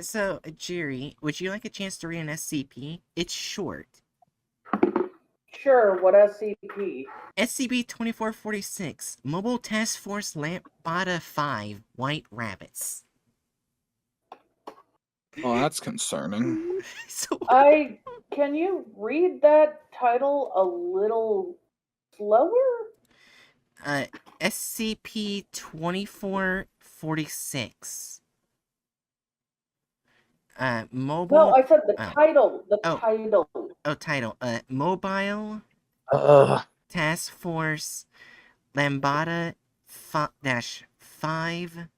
So, Jerry, would you like a chance to read an SCP? It's short. Sure, what SCP? SCP-2446, Mobile Task Force Lambda 5, White Rabbits. Well, that's concerning. Can you read that title a little slower? SCP-2446. Mobile... No, I said the title. The title. Oh, title. Mobile Task Force Lambda 5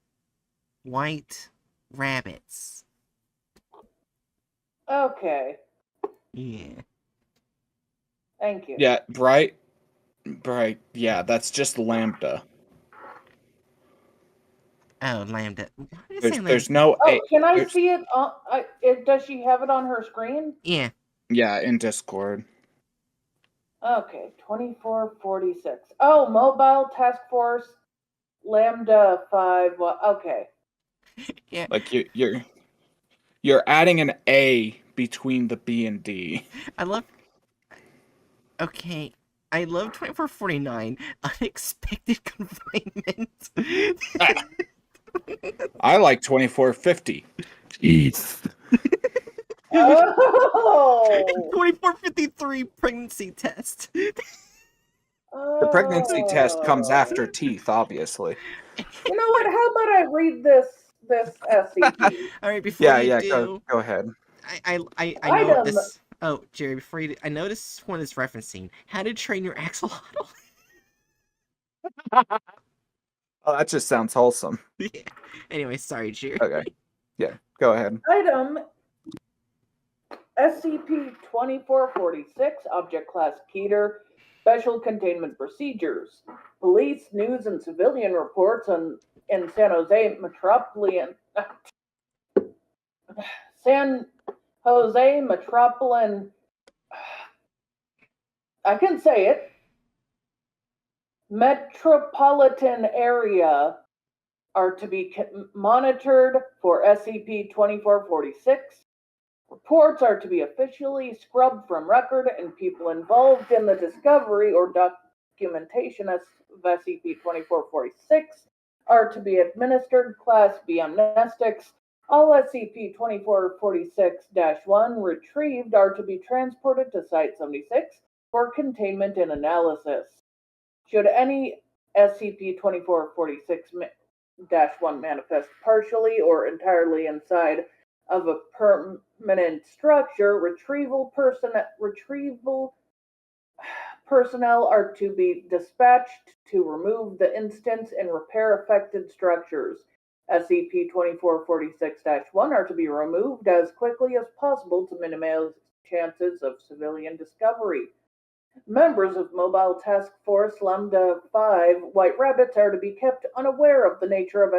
White Rabbits. Okay. Yeah. Thank you. Yeah, Bright. Yeah, that's just Lambda. Oh, Lambda. There's no. Oh, can I see it? Does she have it on her screen? Yeah. Yeah, in Discord. Okay, 2446. Oh, Mobile Task Force Lambda 5. Well, okay. Yeah. Like you're adding an A between the B and D. Okay. I love 2449. Unexpected confinement. I like 2450. Teeth. Oh! 2453 pregnancy test. The pregnancy test comes after teeth, obviously. You know what? How about I read this SCP? All right, before you do, go ahead. I know this. Oh, Jerry, before you do, I know this one is referencing How to Train Your Axolotl. Oh, that just sounds wholesome. Yeah. Anyway, sorry, Jerry. Okay. Yeah, go ahead. Item SCP-2446, Object Class Keter, Special Containment Procedures. Police, news, and civilian reports in San Jose Metropolitan... I can say it. Metropolitan area are to be monitored for SCP-2446. Reports are to be officially scrubbed from record, and people involved in the discovery or documentation of SCP-2446 are to be administered Class B amnestics. All SCP-2446-1 retrieved are to be transported to Site-76 for containment and analysis. Should any SCP-2446-1 manifest partially or entirely inside of a permanent structure, retrieval personnel are to be dispatched to remove the instance and repair affected structures. SCP-2446-1 are to be removed as quickly as possible to minimize chances of civilian discovery. Members of Mobile Task Force Lambda 5 White Rabbits are to be kept unaware of the nature of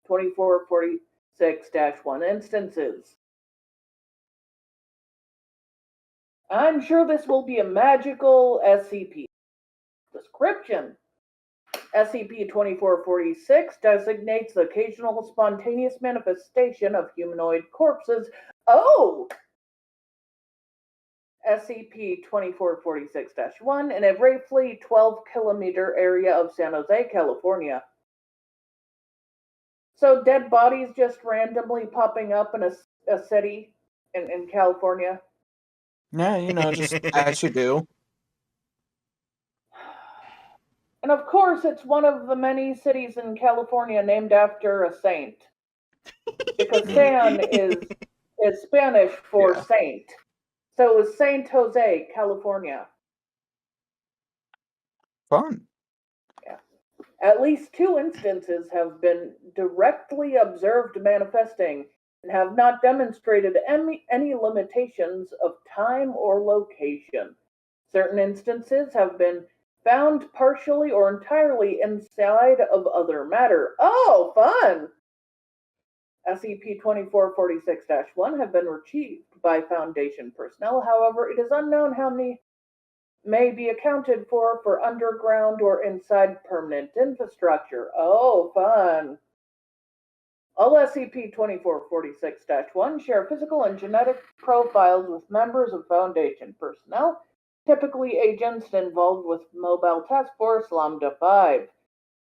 SCP-2446-1 instances. I'm sure this will be a magical SCP. Description: SCP-2446 designates the occasional spontaneous manifestation of humanoid corpses. Oh! SCP-2446-1 in a roughly 12-kilometer area of San Jose, California. So dead bodies just randomly popping up in a city in California? Yeah, just as you do. And of course, it's one of the many cities in California named after a saint. Because San is Spanish for saint. So it was San Jose, California. Fun. Yeah. At least 2 instances have been directly observed manifesting and have not demonstrated any limitations of time or location. Certain instances have been found partially or entirely inside of other matter. Oh, fun! SCP-2446-1 have been retrieved by Foundation personnel. However, it is unknown how many may be accounted for underground or inside permanent infrastructure. Oh, fun. All SCP-2446-1 share physical and genetic profiles with members of Foundation personnel, typically agents involved with Mobile Task Force Lambda-5.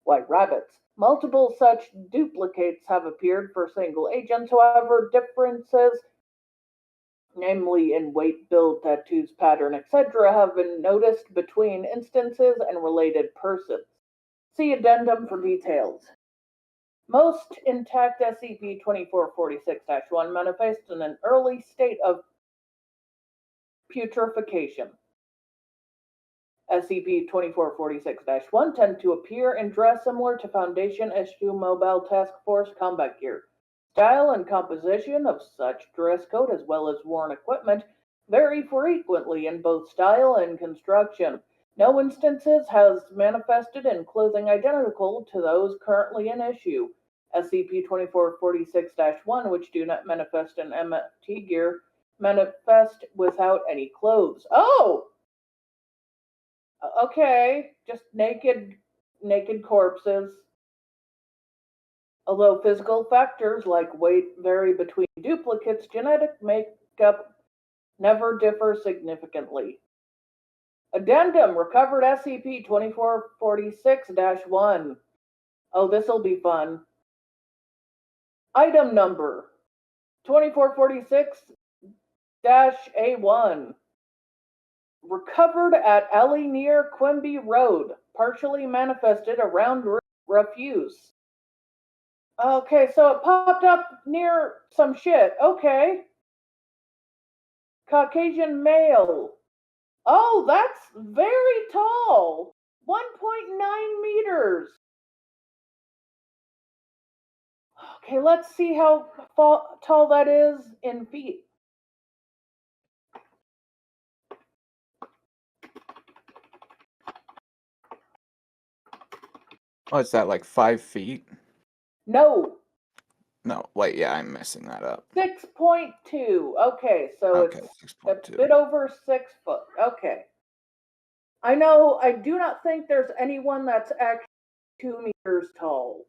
White rabbits. Multiple such duplicates have appeared for single agents, however, differences, namely in weight, build, tattoos, pattern, etc., have been noticed between instances and related persons. See addendum for details. Most intact SCP-2446-1 manifest in an early state of putrefaction. SCP-2446-1 tend to appear and dress similar to Foundation issue Mobile Task Force combat gear. Style and composition of such dress code, as well as worn equipment, vary frequently in both style and construction. No instances has manifested in clothing identical to those currently in issue. SCP-2446-1, which do not manifest in MFT gear, manifest without any clothes. Oh! Okay, just naked corpses. Although physical factors like weight vary between duplicates, genetic makeup never differ significantly. Addendum: recovered SCP-2446-1. Oh, this'll be fun. Item number 2446-A1. Recovered at alley near Quimby Road, partially manifested around refuse. Okay, so it popped up near some shit. Okay. Caucasian male. Oh, that's very tall. 1.9 meters. Okay, let's see how tall that is in feet. Oh, is that like 5 feet? No. No, wait, yeah, I'm messing that up. 6.2. Okay, so Okay, it's 6.2. a bit over 6 foot. Okay. I know, I do not think there's anyone that's actually 2 meters tall.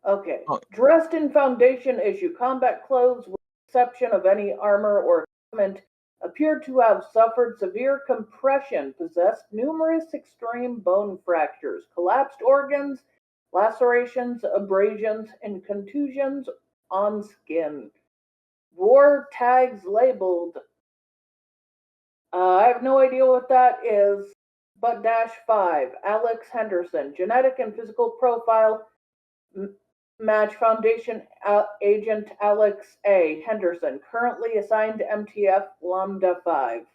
Okay. Oh. Dressed in Foundation issue combat clothes, with the exception of any armor or equipment, appeared to have suffered severe compression, possessed numerous extreme bone fractures, collapsed organs, lacerations, abrasions, and contusions on skin. Wore tags labeled. I have no idea what that is, but -5. Alex Henderson. Genetic and physical profile match Foundation agent Alex A. Henderson, currently assigned to MTF Lambda 5.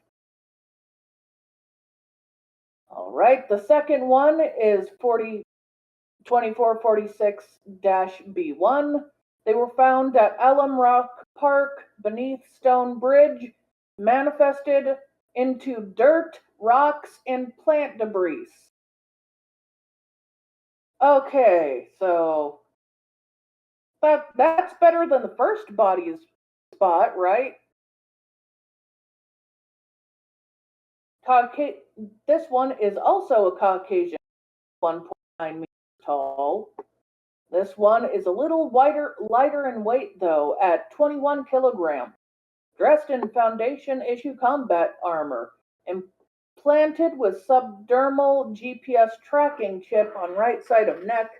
All right, the second one is 2446-B1. They were found at Alum Rock Park beneath Stone Bridge, manifested into dirt, rocks, and plant debris. Okay, so that's better than the first body's spot, right? This one is also a Caucasian, 1.9 meters tall. This one is a little lighter in weight, though, at 21 kilograms. Dressed in Foundation issue combat armor, implanted with subdermal GPS tracking chip on right side of neck,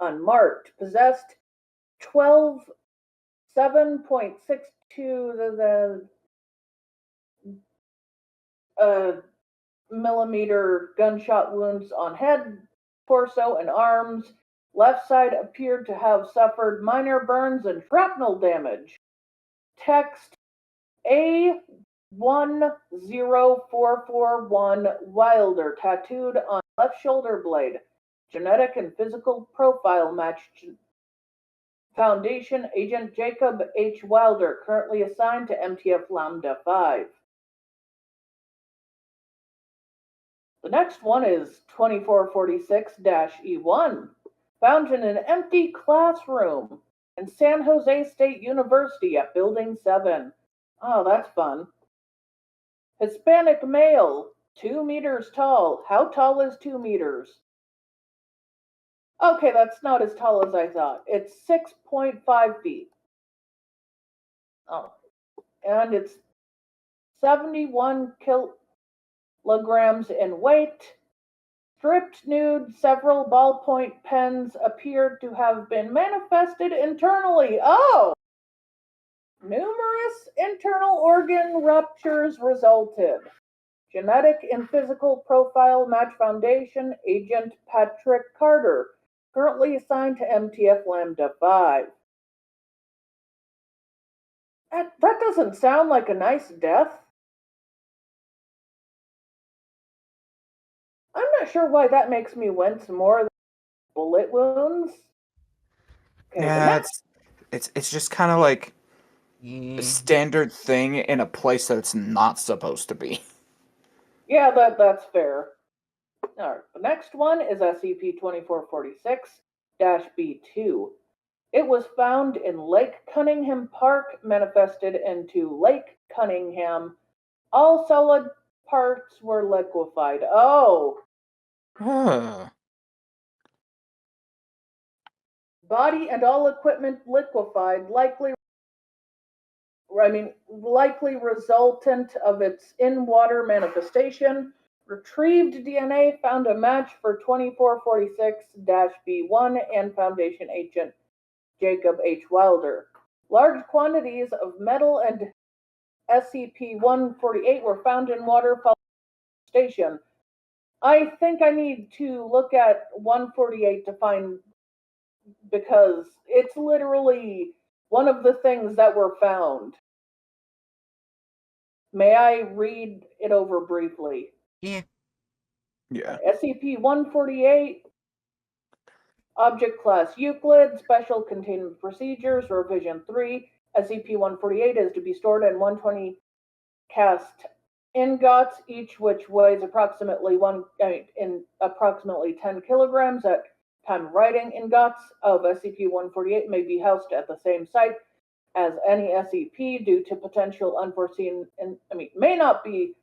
unmarked. Possessed 7.62 millimeter gunshot wounds on head, torso, and arms. Left side appeared to have suffered minor burns and shrapnel damage. Text A10441 Wilder tattooed on left shoulder blade. Genetic and physical profile matched Foundation agent Jacob H. Wilder, currently assigned to MTF Lambda 5. The next one is 2446-E1, found in an empty classroom in San Jose State University at Building 7. Oh, that's fun. Hispanic male, 2 meters tall. How tall is 2 meters? Okay, that's not as tall as I thought. It's 6.5 feet. Oh, and it's 71 kilograms in weight. Stripped nude, several ballpoint pens appeared to have been manifested internally. Oh! Numerous internal organ ruptures resulted. Genetic and physical profile match Foundation agent Patrick Carter, currently assigned to MTF Lambda 5. That doesn't sound like a nice death. I'm not sure why that makes me wince more than bullet wounds. Okay, Yeah, it's just kind of like a standard thing in a place that it's not supposed to be. Yeah, that's fair. All right, the next one is SCP-2446-B2. It was found in Lake Cunningham Park, manifested into Lake Cunningham. All solid parts were liquefied. Oh, body and all equipment liquefied, likely resultant of its in-water manifestation. Retrieved DNA found a match for 2446-B1 and Foundation agent Jacob H. Wilder. Large quantities of metal and SCP-148 were found in water following the station. I think I need to look at 148 to find, because it's literally one of the things that were found. May I read it over briefly? Yeah. SCP-148, Object Class Euclid, Special Containment Procedures, Revision 3. SCP-148 is to be stored in 120 cast ingots, each which weighs approximately 10 kilograms. At time of writing, ingots of SCP-148 may be housed at the same site as any SCP due to potential unforeseen, may not be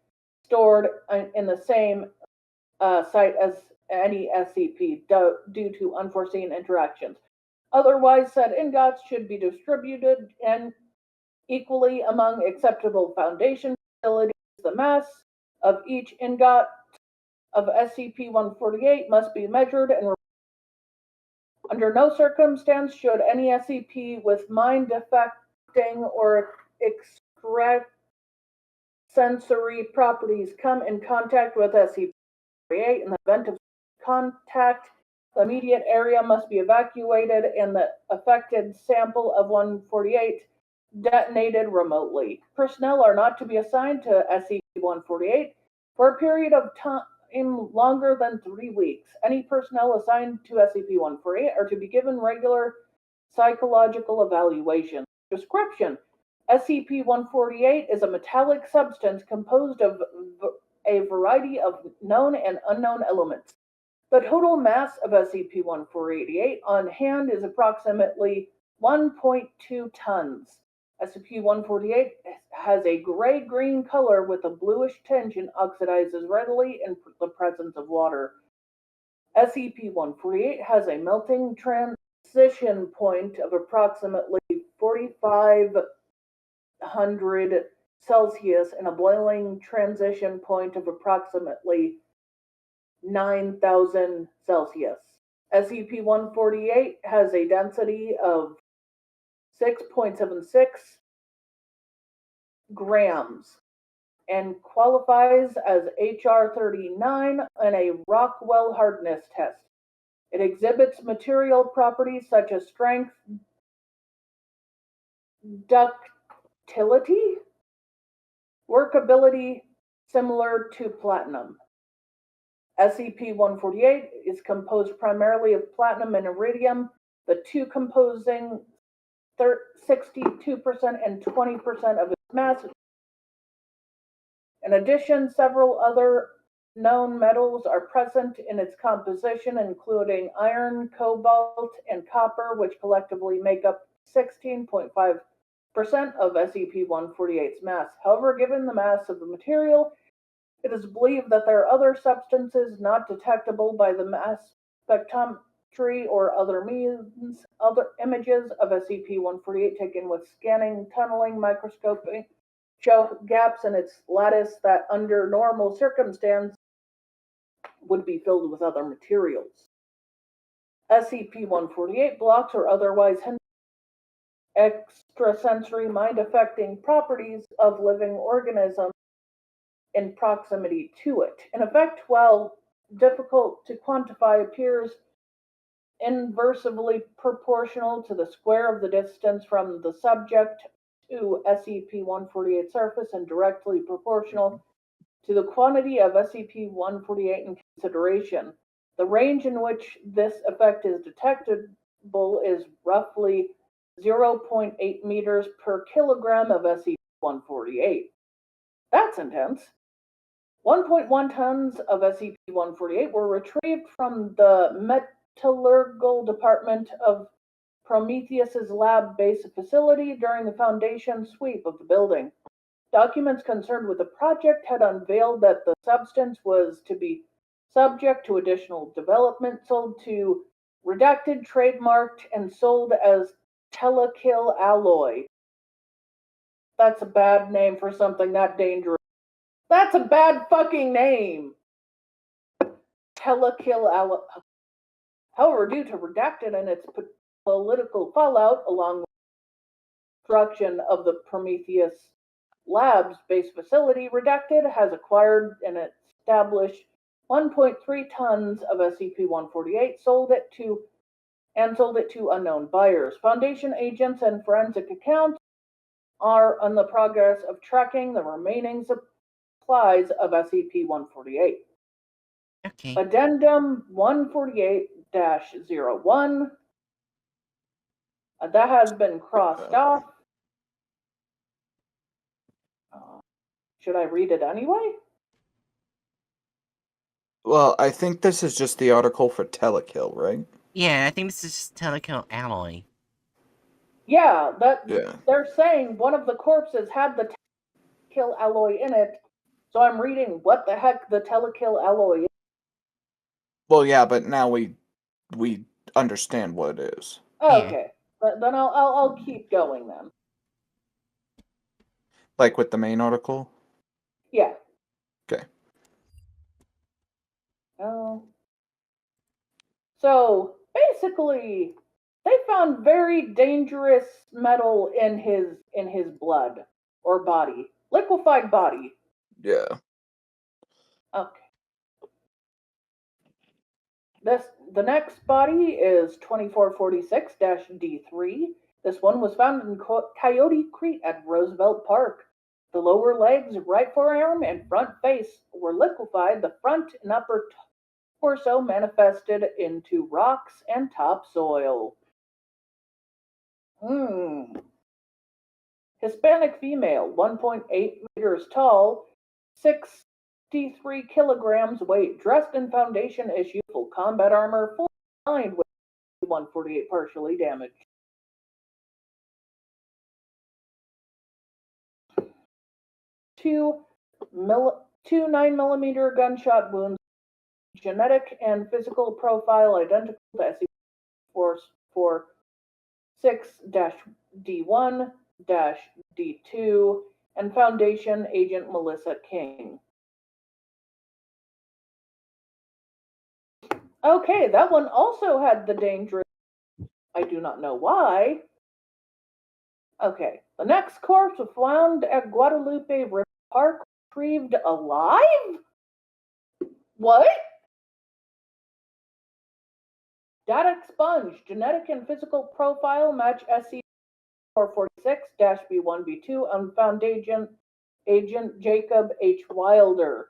stored in the same site as any SCP due to unforeseen interactions. Otherwise, said ingots should be distributed and equally among acceptable Foundation facilities. The mass of each ingot of SCP-148 must be measured, and under no circumstance should any SCP with mind defecting or extrasensory properties come in contact with SCP-148. In the event of contact, the immediate area must be evacuated and the affected sample of 148 detonated remotely. Personnel are not to be assigned to SCP-148 for a period of time longer than 3 weeks. Any personnel assigned to SCP-148 are to be given regular psychological evaluation. Description: SCP-148 is a metallic substance composed of a variety of known and unknown elements. The total mass of SCP-148 on hand is approximately 1.2 tons. SCP-148 has a gray-green color with a bluish tinge and oxidizes readily in the presence of water. SCP-148 has a melting transition point of approximately 4,500 Celsius and a boiling transition point of approximately 9,000 Celsius. SCP-148 has a density of 6.76 grams and qualifies as HR-39 in a Rockwell hardness test. It exhibits material properties such as strength, ductility, workability similar to platinum. SCP-148 is composed primarily of platinum and iridium, the two composing 62% and 20% of its mass. In addition, several other known metals are present in its composition, including iron, cobalt, and copper, which collectively make up 16.5% of SCP-148's mass. However, given the mass of the material, it is believed that there are other substances not detectable by the mass or other means, other images of SCP-148 taken with scanning, tunneling, microscoping show gaps in its lattice that under normal circumstances would be filled with other materials. SCP-148 blocks or otherwise hinder extrasensory mind-affecting properties of living organisms in proximity to it. In effect, while difficult to quantify, appears inversely proportional to the square of the distance from the subject to SCP-148 surface and directly proportional to the quantity of SCP-148 in consideration. The range in which this effect is detectable is roughly 0.8 meters per kilogram of SCP-148. That's intense. 1.1 tons of SCP-148 were retrieved from the metallurgical department of Prometheus's lab-based facility during the Foundation sweep of the building. Documents concerned with the project had unveiled that the substance was to be subject to additional development, sold to redacted, trademarked, and sold as telekill alloy. That's a bad name for something that dangerous. That's a bad fucking name. Telekill alloy. However, due to redacted and its political fallout, along with the destruction of the Prometheus Labs based facility, Redacted has acquired and established 1.3 tons of SCP-148, sold it to unknown buyers. Foundation agents and forensic accounts are in the progress of tracking the remaining supplies of SCP-148. Okay. Addendum 148-01. That has been crossed off. Should I read it anyway? Well, I think this is just the article for Telekill, right? Yeah, I think this is just telekill alloy. Yeah, they're saying one of the corpses had the telekill alloy in it, so I'm reading what the heck the telekill alloy is. Well, yeah, but now we understand what it is. Okay, then I'll keep going then. Like with the main article? Yeah. Okay. Oh. So basically, they found very dangerous metal in his blood or body, liquefied body. Yeah. Okay. The next body is 2446-D3. This one was found in Coyote Creek at Roosevelt Park. The lower legs, right forearm, and front face were liquefied. The front and upper torso manifested into rocks and topsoil. Hispanic female, 1.8 meters tall, 63 kilograms weight, dressed in Foundation issue full combat armor, fully aligned with 148 partially damaged. Two 9mm gunshot wounds, genetic and physical profile identical to SCP-46-D1-D2 and Foundation agent Melissa King. Okay, that one also had the dangerous. I do not know why. Okay, the next corpse was found at Guadalupe River Park, retrieved alive? What? Data expunged. Genetic and physical profile match SCP-446-B1B2 and Foundation agent Jacob H. Wilder.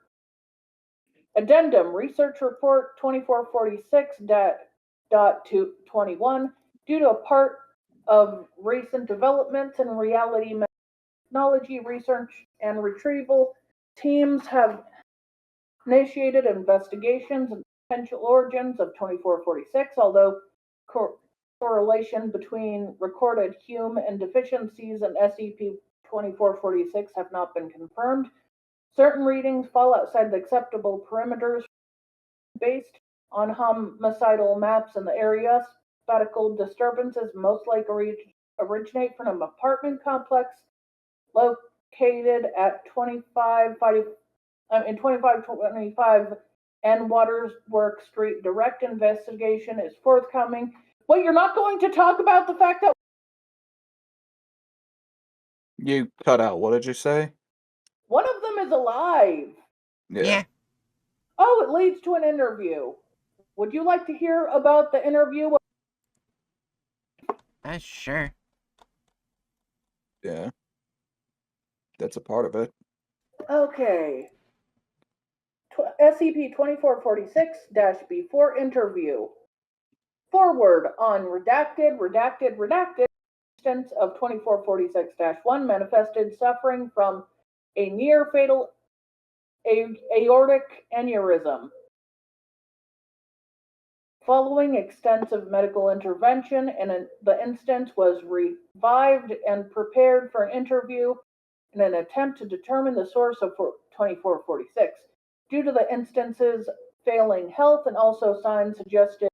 Addendum, Research Report 2446.21. Due to a part of recent developments in reality technology research and retrieval, teams have initiated investigations and potential origins of 2446, although correlation between recorded human deficiencies and SCP-2446 have not been confirmed. Certain readings fall outside the acceptable parameters based on homicidal maps in the area. Statical disturbances most likely originate from an apartment complex located at 2525 N Waterswork Street. Direct investigation is forthcoming. Wait, you're not going to talk about the fact that You cut out. What did you say? one of them is alive? Yeah. Oh, it leads to an interview. Would you like to hear about the interview? Sure. Yeah. That's a part of it. Okay. SCP-2446-B4 interview. Forward on redacted instance of 2446-1 manifested suffering from a near fatal aortic aneurysm. Following extensive medical intervention, the instance was revived and prepared for an interview in an attempt to determine the source of 2446. Due to the instance's failing health and also signs suggested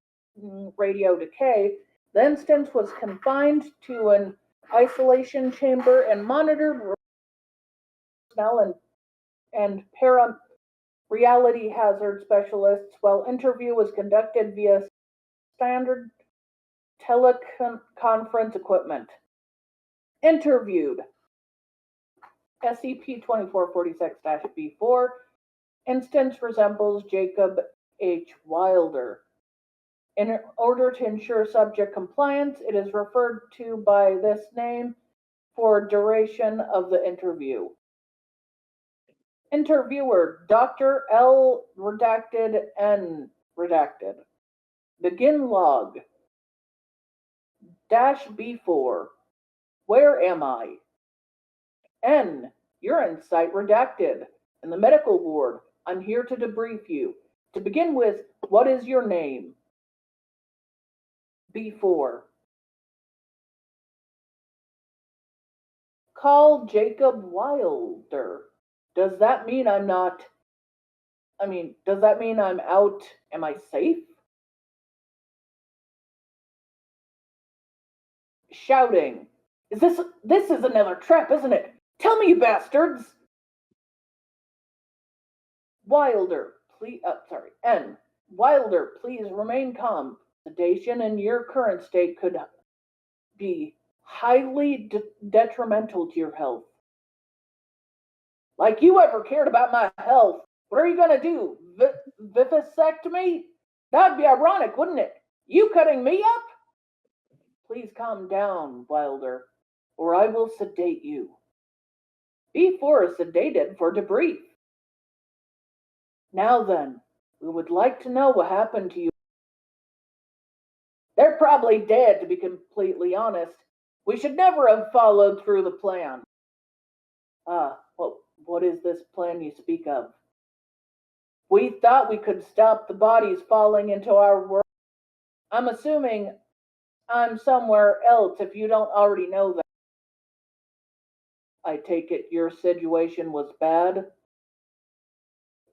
radio decay, the instance was confined to an isolation chamber and monitored personnel and reality hazard specialists while interview was conducted via standard teleconference equipment. Interviewed. SCP-2446-B4 instance resembles Jacob H. Wilder. In order to ensure subject compliance, it is referred to by this name for duration of the interview. Interviewer, Dr. L. Redacted N. Redacted. Begin log. -B4. Where am I? N. Urine site redacted. In the medical ward. I'm here to debrief you. To begin with, what is your name? B4. Call Jacob Wilder. Does that mean I'm not... does that mean I'm out? Am I safe? Shouting. This is another trap, isn't it? Tell me, you bastards! Wilder, please... N. Wilder, please remain calm. Sedation in your current state could be highly detrimental to your health. Like you ever cared about my health. What are you gonna do? Vivisect me? That'd be ironic, wouldn't it? You cutting me up? Please calm down, Wilder, or I will sedate you. B4 is sedated for debrief. Now then, we would like to know what happened to you. They're probably dead, to be completely honest. We should never have followed through the plan. What is this plan you speak of? We thought we could stop the bodies falling into our world. I'm assuming I'm somewhere else if you don't already know that. I take it your situation was bad?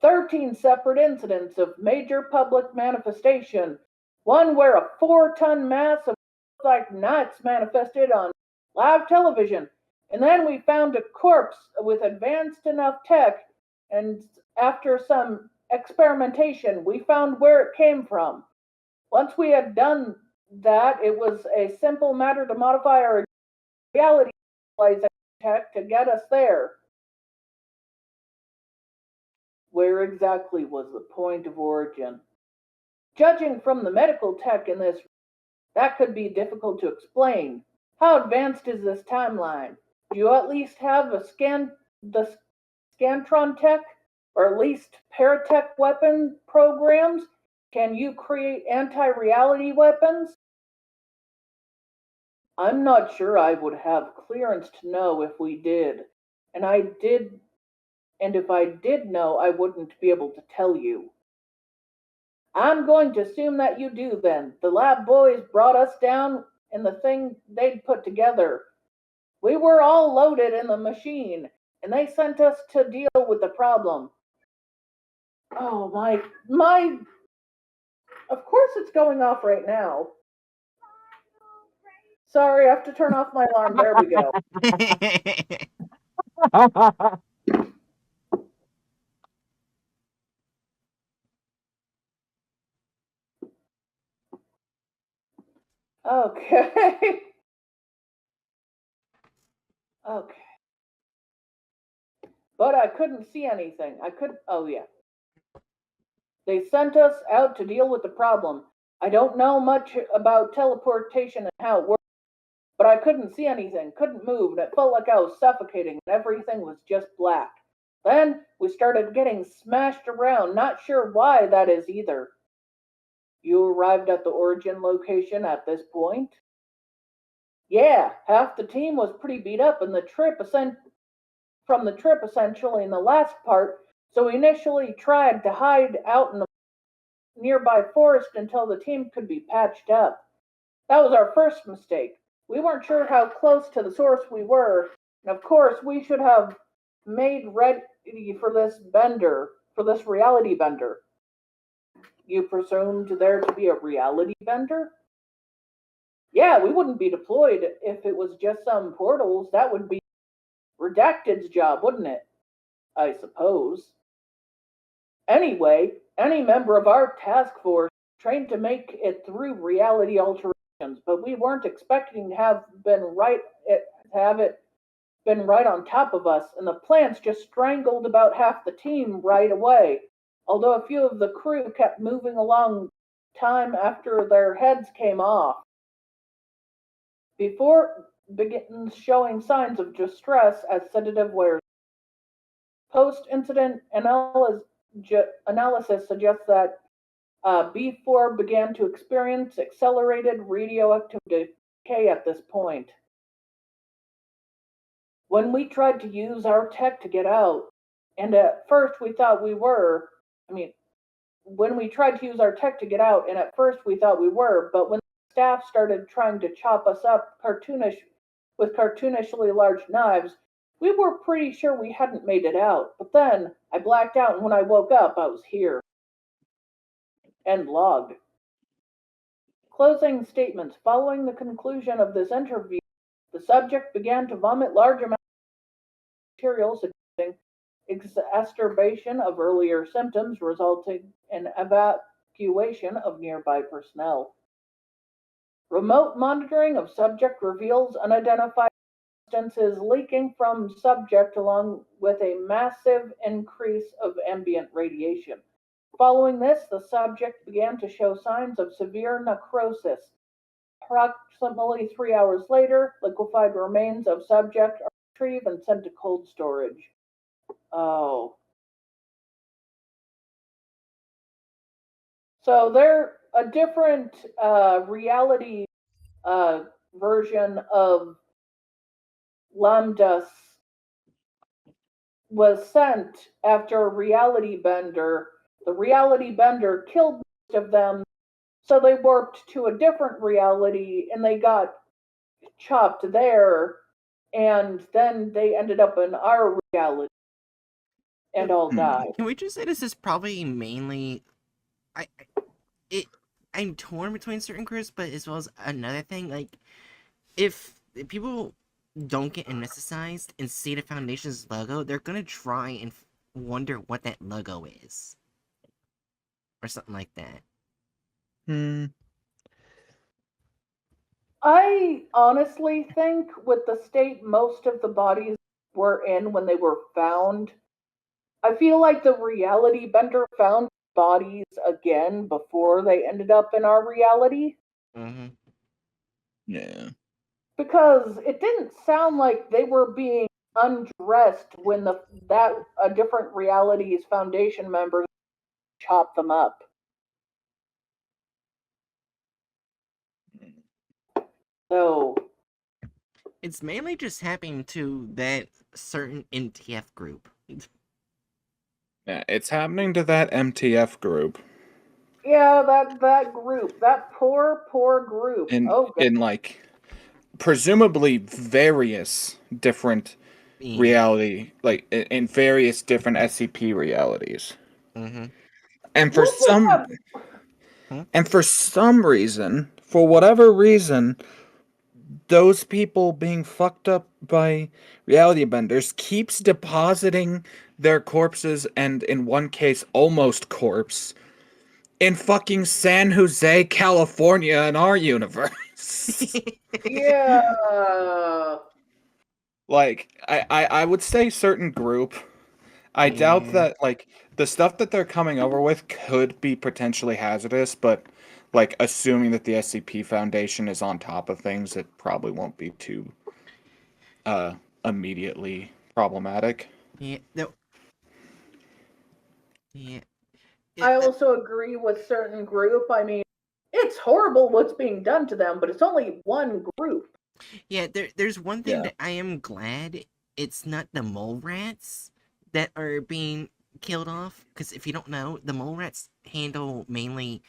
13 separate incidents of major public manifestation. One where a 4-ton mass of like nuts manifested on live television. And then we found a corpse with advanced enough tech, and after some experimentation, we found where it came from. Once we had done that, it was a simple matter to modify our reality tech to get us there. Where exactly was the point of origin? Judging from the medical tech in this, that could be difficult to explain. How advanced is this timeline? Do you at least have the Scantron tech, or at least paratech weapon programs? Can you create anti-reality weapons? I'm not sure I would have clearance to know if we did. And if I did know, I wouldn't be able to tell you. I'm going to assume that you do then. The lab boys brought us down in the thing they'd put together. We were all loaded in the machine, and they sent us to deal with the problem. Oh, my... Of course it's going off right now. Sorry, I have to turn off my alarm. There we go. Okay. Okay. But I couldn't see anything. Oh yeah. They sent us out to deal with the problem. I don't know much about teleportation and how it works, but I couldn't see anything, couldn't move, and it felt like I was suffocating and everything was just black. Then we started getting smashed around, not sure why that is either. You arrived at the origin location at this point? Yeah, half the team was pretty beat up in the trip from the trip essentially in the last part, so we initially tried to hide out in the nearby forest until the team could be patched up. That was our first mistake. We weren't sure how close to the source we were, and of course we should have made ready for this reality bender. You presumed there to be a reality bender? Yeah, we wouldn't be deployed if it was just some portals. That would be Redacted's job, wouldn't it? I suppose. Anyway, any member of our task force trained to make it through reality alterations, but we weren't expecting to have it been right on top of us, and the plants just strangled about half the team right away. Although a few of the crew kept moving along time after their heads came off. Before begins showing signs of distress as sedative wears. Post-incident analysis suggests that B4 began to experience accelerated radioactive decay at this point. When we tried to use our tech to get out, and at first we thought we were, I mean, when we tried to use our tech to get out, and at first we thought we were, but when the staff started trying to chop us up with cartoonishly large knives, we were pretty sure we hadn't made it out. But then I blacked out, and when I woke up, I was here. End log. Closing statements. Following the conclusion of this interview, the subject began to vomit large amounts of material, suggesting exacerbation of earlier symptoms, resulting in evacuation of nearby personnel. Remote monitoring of subject reveals unidentified substances leaking from subject along with a massive increase of ambient radiation. Following this, the subject began to show signs of severe necrosis. Approximately 3 hours later, liquefied remains of subject are retrieved and sent to cold storage. Oh. So they're a different reality version of Lambda was sent after a reality bender. The reality bender killed most of them, so they warped to a different reality and they got chopped there, and then they ended up in our reality and all died. Can we just say this is probably mainly I it I'm torn between certain groups, but as well as another thing, like if people don't get anesthetized and see the Foundation's logo, they're gonna try and wonder what that logo is. Or something like that. I honestly think with the state most of the bodies were in when they were found, I feel like the reality bender found bodies again before they ended up in our reality. Mm-hmm. Yeah. Because it didn't sound like they were being undressed when a different reality's Foundation members chopped them up. So It's mainly just happening to that certain MTF group. Yeah, it's happening to that MTF group. yeah, that group, that poor group. In like presumably various different reality, like in various different SCP realities. Mm-hmm. And for some Hmm? And for some reason, for whatever reason, those people being fucked up by reality benders keeps depositing their corpses, and in one case almost corpse, in fucking San Jose, California in our universe. Yeah. Like I would say certain group. I doubt Yeah. that like the stuff that they're coming over with could be potentially hazardous, but like assuming that the SCP Foundation is on top of things, it probably won't be too uh immediately problematic. Yeah. No. Yeah. I also agree with certain group. I mean, it's horrible what's being done to them, but it's only one group. Yeah, there's one thing Yeah. that I am glad it's not the mole rats that are being killed off. Because if you don't know, the mole rats handle mainly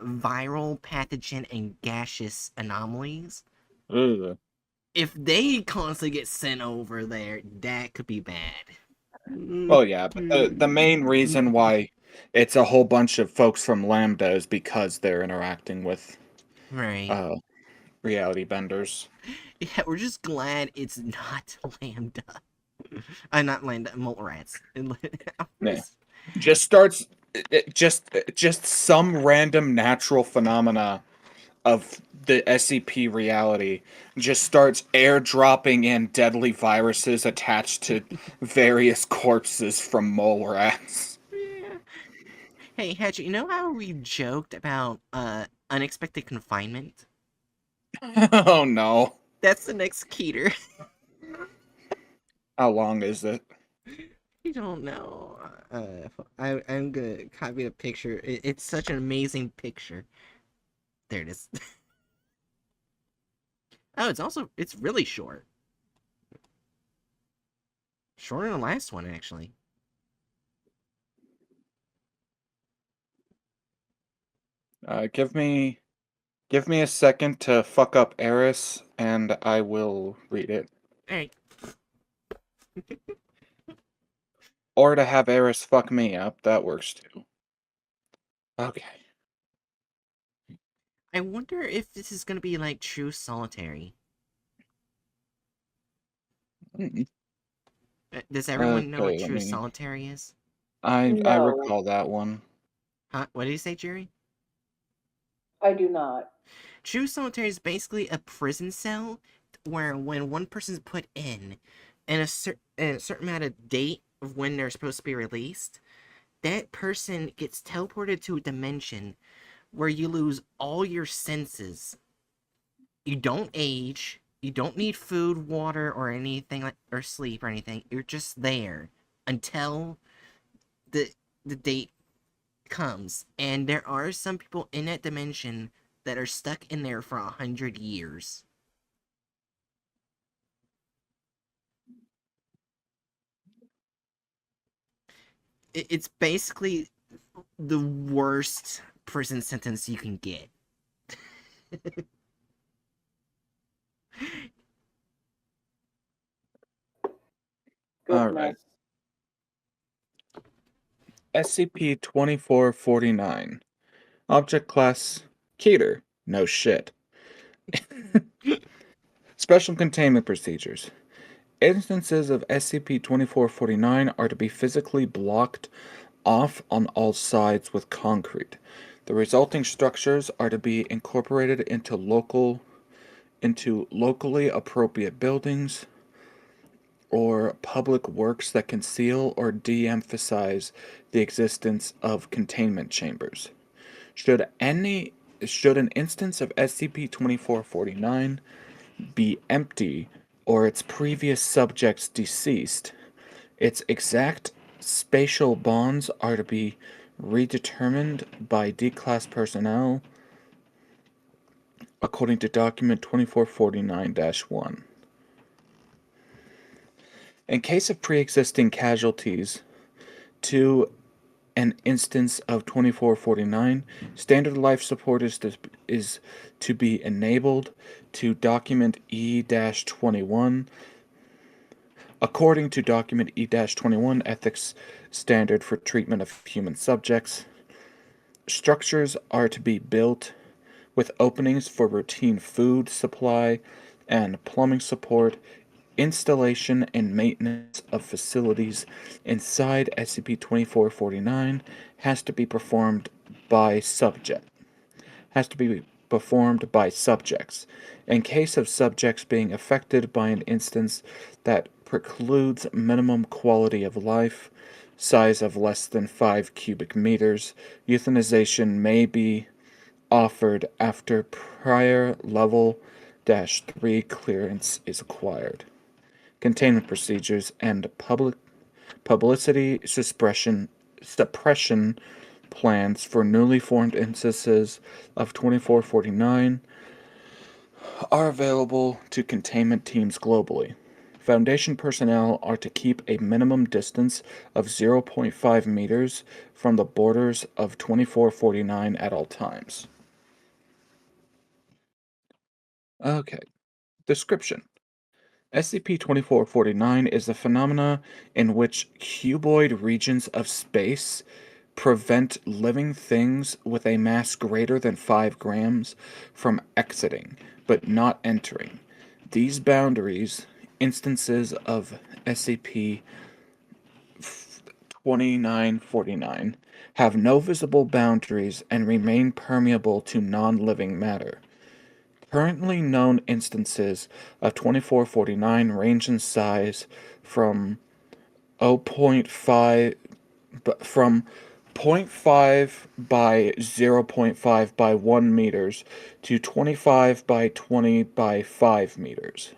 viral, pathogen, and gaseous anomalies. Ugh. If they constantly get sent over there, that could be bad. Well, yeah, but the main reason why it's a whole bunch of folks from Lambda is because they're interacting with Right. uh reality benders. Yeah, we're just glad it's not Lambda. Not Lambda, mole rats. Yeah. Just starts just some random natural phenomena of the SCP reality just starts airdropping in deadly viruses attached to various corpses from mole rats. Yeah. Hey, Hatchet, you know how we joked about unexpected confinement? Oh no. That's the next Keter. How long is it? You don't know. I'm gonna copy the picture. It's such an amazing picture. There it is. Oh, it's really short. Shorter than the last one, actually. Give me a second to fuck up Eris and I will read it. Alright. Or to have Eris fuck me up, that works too. Okay. I wonder if this is gonna be like true solitary. Mm, Does everyone know what Okay, let true me solitary is? I No, recall that one. Huh? What did you say, Jerry? I do not. True solitary is basically a prison cell where when one person's put in and a certain amount of date of when they're supposed to be released, that person gets teleported to a dimension where you lose all your senses. You don't age, you don't need food, water, or anything like or sleep or anything. You're just there until the the date comes. And there are some people in that dimension that are stuck in there for 100 years. It's basically the worst prison sentence you can get. All right. Goodness. SCP-2449. Object class Keter. No shit. Special containment procedures. Instances of SCP-2449 are to be physically blocked off on all sides with concrete. The resulting structures are to be incorporated into locally appropriate buildings or public works that conceal or de-emphasize the existence of containment chambers. Should any should an instance of SCP-2449 be empty or its previous subjects deceased, its exact spatial bonds are to be redetermined by D-Class personnel according to document 2449-1. In case of pre-existing casualties to an instance of 2449, standard life support is to be enabled to document E-21. According to document E-21, ethics standard for treatment of human subjects, Structures are to be built with openings for routine food supply and plumbing support. Installation and maintenance of facilities inside SCP-2449 has to be performed by subject has to be performed by subjects. In case of subjects being affected by an instance that precludes minimum quality of life, size of less than 5 cubic meters, euthanization may be offered after prior level 3 clearance is acquired. Containment procedures and publicity suppression plans for newly formed instances of 2449 are available to containment teams globally. Foundation personnel are to keep a minimum distance of 0.5 meters from the borders of 2449 at all times. Okay. Description: SCP-2449 is a phenomena in which cuboid regions of space prevent living things with a mass greater than 5 grams from exiting, but not entering. These boundaries, instances of SCP-2949, have no visible boundaries and remain permeable to non-living matter. Currently known instances of 2449 range in size from 0.5 from 0.5 by 0.5 by 1 meters to 25 by 20 by 5 meters.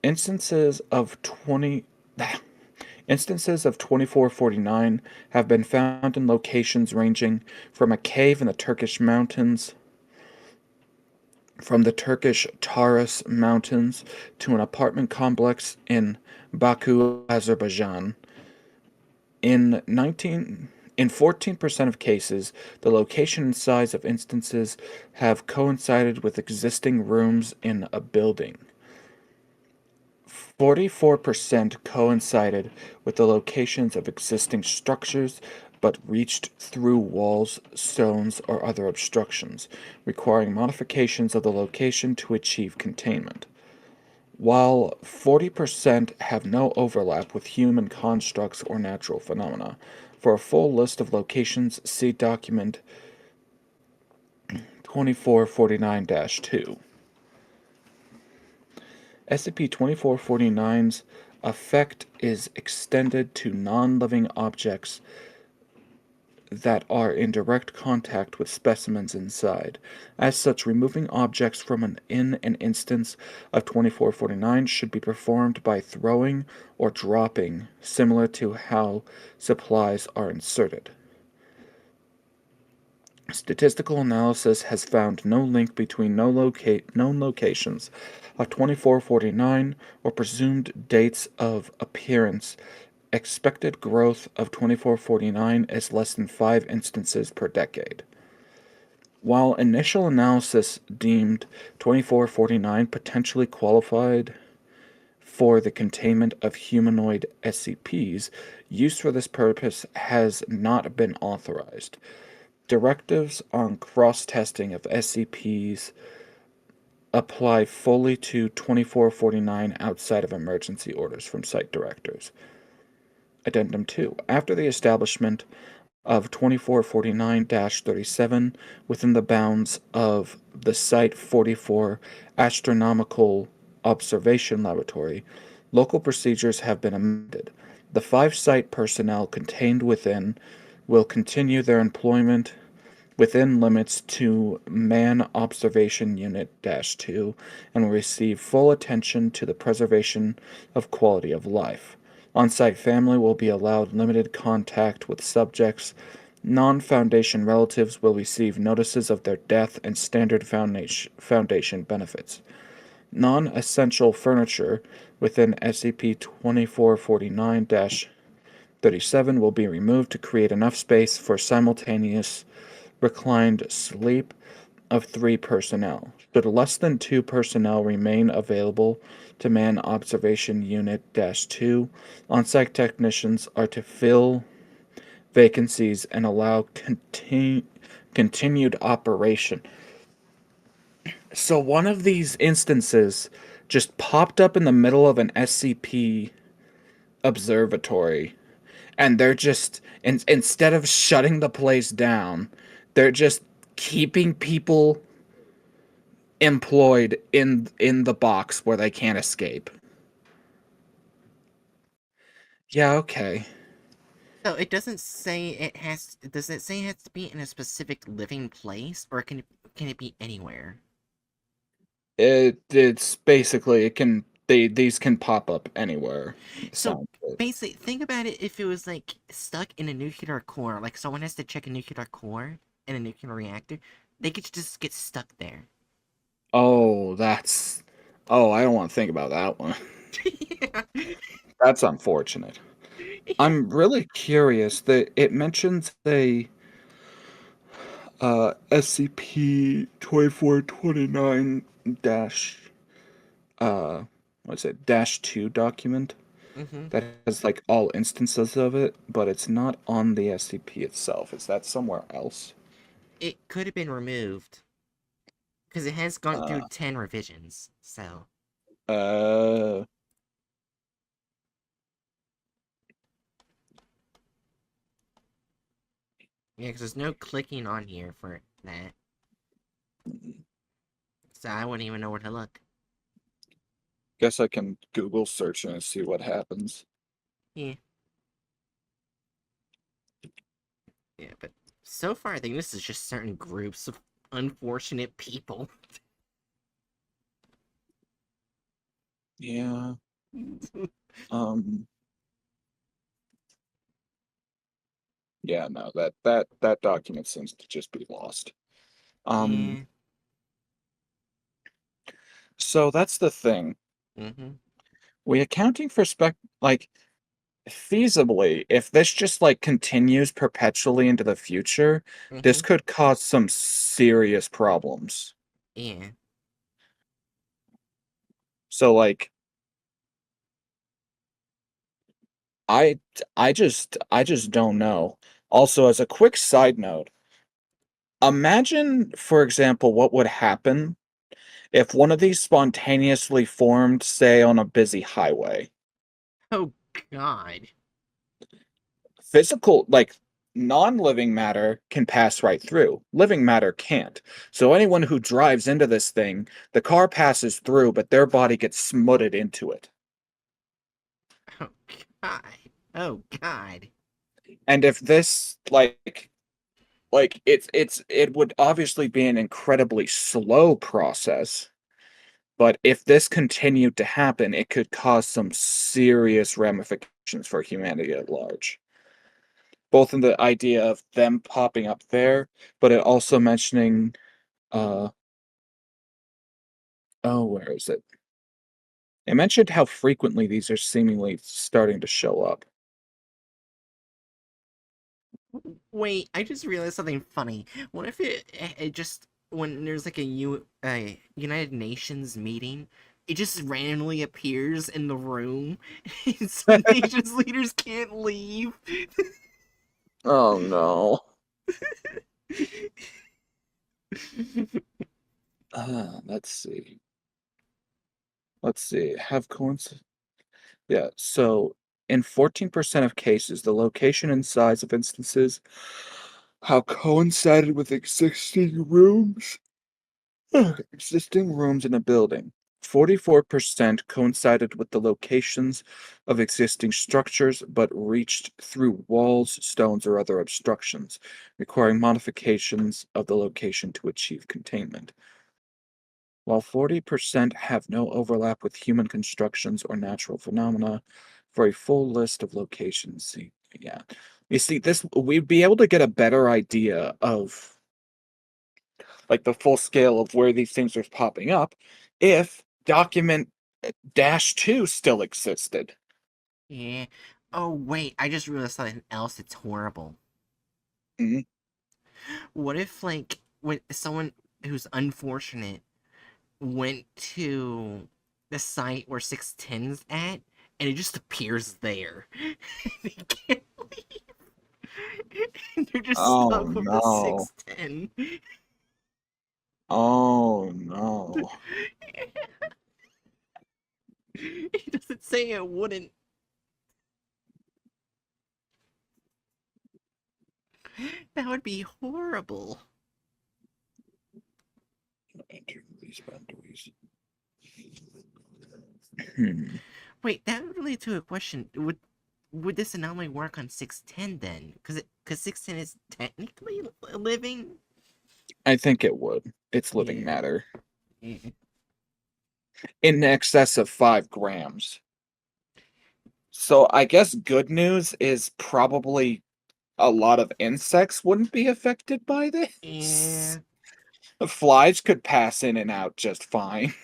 Instances of 2449 have been found in locations ranging from a cave in the Turkish mountains, from the Turkish Taurus Mountains, to an apartment complex in Baku, Azerbaijan. In 14% of cases, the location and size of instances have coincided with existing rooms in a building. 44% coincided with the locations of existing structures but reached through walls, stones, or other obstructions, requiring modifications of the location to achieve containment. While 40% have no overlap with human constructs or natural phenomena. For a full list of locations, see document 2449-2. SCP-2449's effect is extended to non-living objects that are in direct contact with specimens inside. As such, removing objects from an instance of 2449 should be performed by throwing or dropping, similar to how supplies are inserted. Statistical analysis has found no link between known locations of 2449 or presumed dates of appearance. Expected growth of 2449 is less than 5 instances per decade. While initial analysis deemed 2449 potentially qualified for the containment of humanoid SCPs, use for this purpose has not been authorized. Directives on cross-testing of SCPs apply fully to 2449 outside of emergency orders from site directors. Addendum 2. After the establishment of 2449-37 within the bounds of the Site 44 Astronomical Observation Laboratory, local procedures have been amended. The 5 site personnel contained within will continue their employment within limits to Man Observation Unit -2 and will receive full attention to the preservation of quality of life. On-site family will be allowed limited contact with subjects. Non-Foundation relatives will receive notices of their death and standard Foundation benefits. Non-essential furniture within SCP-2449-37 will be removed to create enough space for simultaneous reclined sleep of 3 personnel. Should less than 2 personnel remain available to Man Observation Unit -2, on-site technicians are to fill vacancies and allow continued operation. So one of these instances just popped up in the middle of an SCP observatory, and they're just instead of shutting the place down, they're just keeping people employed in the box where they can't escape. Yeah, okay. So it doesn't say it has. Does it say it has to be in a specific living place, or can it be anywhere? It's basically it can these can pop up anywhere. So Sounds good. basically, think about it. If it was like stuck in a nuclear core, like someone has to check a nuclear core in a nuclear reactor, they could just get stuck there. Oh, that's I don't want to think about that one. Yeah. That's unfortunate. Yeah. I'm really curious that it mentions a SCP 2429 dash what's it dash 2 document Hmm. that has like all instances of it, but it's not on the SCP itself. Is that somewhere else? It could have been removed because it has gone Uh through 10 revisions. So uh yeah, because there's no clicking on here for that. So I wouldn't even know where to look. guess I can Google search and see what happens. Yeah. Yeah, but so far I think this is just certain groups of unfortunate people. Yeah. Um yeah, no, that document seems to just be lost. Um Yeah. so that's the thing. Mm-hmm. We accounting for like feasibly, if this just like continues perpetually into the future, Mm-hmm. this could cause some serious problems. Yeah. So like I I just don't know. Also, as a quick side note, imagine, for example, what would happen if one of these spontaneously formed, say, on a busy highway. Oh God. Physical, like non-living matter can pass right through. Living matter can't. So anyone who drives into this thing, the car passes through, but their body gets smutted into it. Oh God. Oh God. And if this like it would obviously be an incredibly slow process, but if this continued to happen, it could cause some serious ramifications for humanity at large. Both in the idea of them popping up there, but it also mentioning uh oh, where is it? It mentioned how frequently these are seemingly starting to show up. Wait, I just realized something funny. What if it just when there's like a United Nations meeting, it just randomly appears in the room, and some nations leaders can't leave. Oh no. Let's see. Let's see. Have coincidence. Yeah, so in 14% of cases, the location and size of instances have coincided with existing rooms in a building. 44% coincided with the locations of existing structures, but reached through walls, stones, or other obstructions, requiring modifications of the location to achieve containment. While 40% have no overlap with human constructions or natural phenomena. For a full list of locations, see, yeah. You see, this we'd be able to get a better idea of like the full scale of where these things are popping up if document dash two still existed. Yeah. Oh wait, I just realized something else that's horrible. Mhm. What if like when someone who's unfortunate went to the site where 610's at and it just appears there? They can't leave. They're just Oh stuck with the no. 610. Oh no. He doesn't say it wouldn't. That would be horrible. Enter these boundaries. Hmm. Wait, that would relate to a question. Would this anomaly work on 610 then? Because 610 is technically living. I think it would. It's living Yeah. matter. Yeah. In excess of 5 grams. So I guess good news is probably a lot of insects wouldn't be affected by this. Yeah. Flies could pass in and out just fine.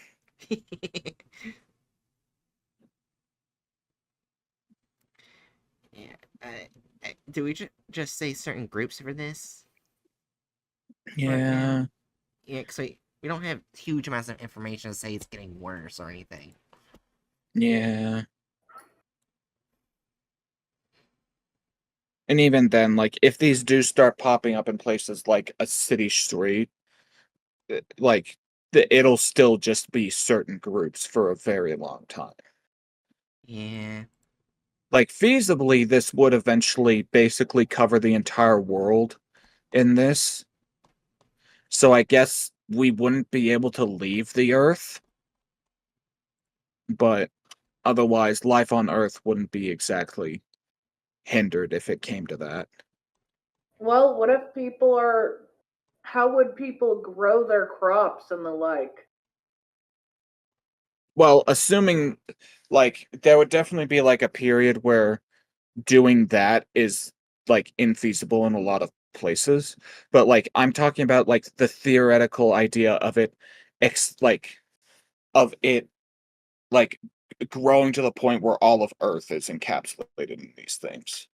Yeah. Do we just say certain groups for this right now? Yeah. Yeah, because we don't have huge amounts of information to say it's getting worse or anything. Yeah. And even then, like, if these do start popping up in places like a city street, like, it'll still just be certain groups for a very long time. Yeah. Like, feasibly, this would eventually basically cover the entire world in this. So I guess we wouldn't be able to leave the Earth, but otherwise, life on Earth wouldn't be exactly hindered if it came to that. Well, what if people are. How would people grow their crops and the like? Well, assuming like there would definitely be like a period where doing that is like infeasible in a lot of places, but like I'm talking about like the theoretical idea of it like of it like growing to the point where all of Earth is encapsulated in these things.